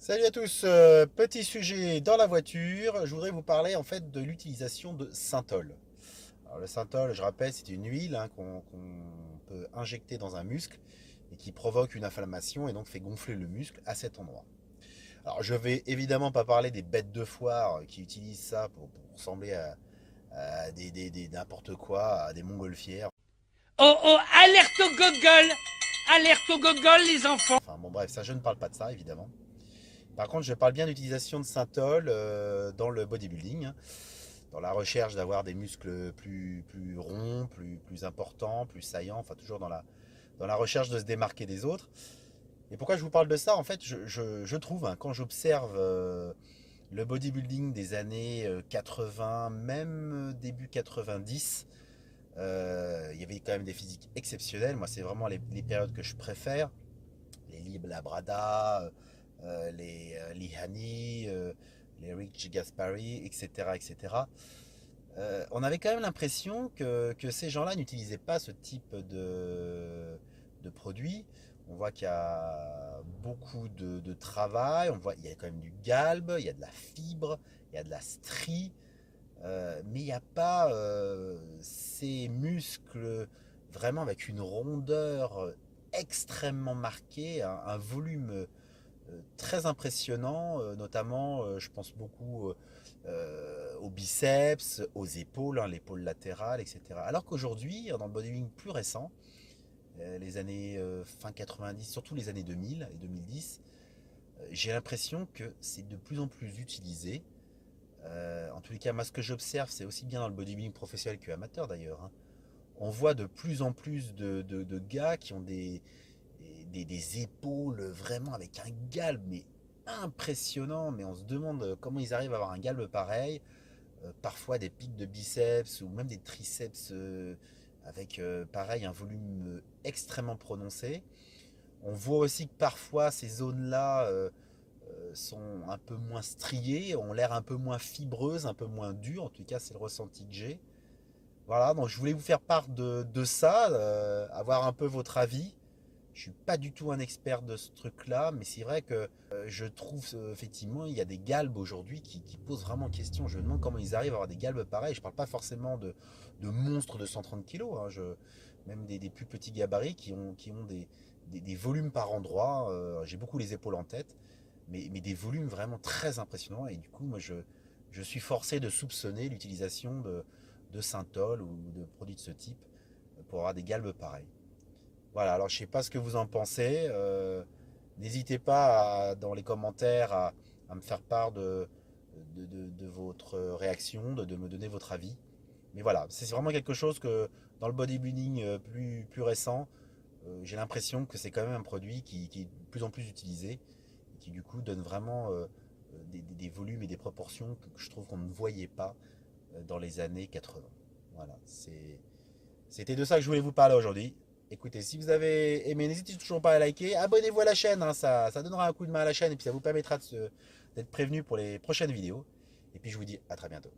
Salut à tous, petit sujet dans la voiture. Je voudrais vous parler en fait de l'utilisation de synthol. Alors, le synthol, je rappelle, c'est une huile qu'on peut injecter dans un muscle et qui provoque une inflammation et donc fait gonfler le muscle à cet endroit. Alors je vais évidemment pas parler des bêtes de foire qui utilisent ça pour ressembler à n'importe quoi, à des montgolfières. Oh oh, alerte au gogol! Alerte au gogol, les enfants! Enfin bon bref, ça je ne parle pas de ça évidemment. Par contre, je parle bien d'utilisation de synthol dans le bodybuilding, hein, dans la recherche d'avoir des muscles plus ronds, plus importants, plus saillants, enfin toujours dans la recherche de se démarquer des autres. Et pourquoi je vous parle de ça? En fait, je trouve, hein, quand j'observe le bodybuilding des années 80, même début 90, il y avait quand même des physiques exceptionnels. Moi, c'est vraiment les périodes que je préfère. Les Lib Labrada, les Lihani, les Rich Gaspari, etc. etc. On avait quand même l'impression que ces gens-là n'utilisaient pas ce type de produit. On voit qu'il y a beaucoup de travail, on voit qu'il y a quand même du galbe, il y a de la fibre, il y a de la strie, mais il n'y a pas ces muscles vraiment avec une rondeur extrêmement marquée, un volume très impressionnant, notamment je pense beaucoup aux biceps, aux épaules, hein, l'épaule latérale, etc. Alors qu'aujourd'hui, dans le bodybuilding plus récent, les années fin 90, surtout les années 2000 et 2010, j'ai l'impression que c'est de plus en plus utilisé. En tous les cas, moi ce que j'observe, c'est aussi bien dans le bodybuilding professionnel que amateur d'ailleurs, hein. On voit de plus en plus de gars qui ont des épaules vraiment avec un galbe mais impressionnant, mais on se demande comment ils arrivent à avoir un galbe pareil. Parfois des pics de biceps ou même des triceps avec pareil un volume extrêmement prononcé. On voit aussi que parfois ces zones-là sont un peu moins striées, ont l'air un peu moins fibreuses, un peu moins dures, en tout cas c'est le ressenti que j'ai. Voilà, donc je voulais vous faire part de ça, avoir un peu votre avis. Je suis pas du tout un expert de ce truc-là, mais c'est vrai que je trouve effectivement il y a des galbes aujourd'hui qui posent vraiment question. Je me demande comment ils arrivent à avoir des galbes pareils. Je parle pas forcément de monstres de 130 kilos, hein, même des plus petits gabarits qui ont des volumes par endroit. J'ai beaucoup les épaules en tête, mais des volumes vraiment très impressionnants. Et du coup, moi je suis forcé de soupçonner l'utilisation de synthol ou de produits de ce type pour avoir des galbes pareils. Voilà, alors je ne sais pas ce que vous en pensez. N'hésitez pas dans les commentaires à me faire part de votre réaction, de me donner votre avis. Mais voilà, c'est vraiment quelque chose que dans le bodybuilding plus récent, j'ai l'impression que c'est quand même un produit qui est de plus en plus utilisé et qui du coup donne vraiment des volumes et des proportions que je trouve qu'on ne voyait pas dans les années 80. Voilà, c'était de ça que je voulais vous parler aujourd'hui. Écoutez, si vous avez aimé, n'hésitez toujours pas à liker. Abonnez-vous à la chaîne, hein, ça donnera un coup de main à la chaîne et puis ça vous permettra d'être prévenu pour les prochaines vidéos. Et puis je vous dis à très bientôt.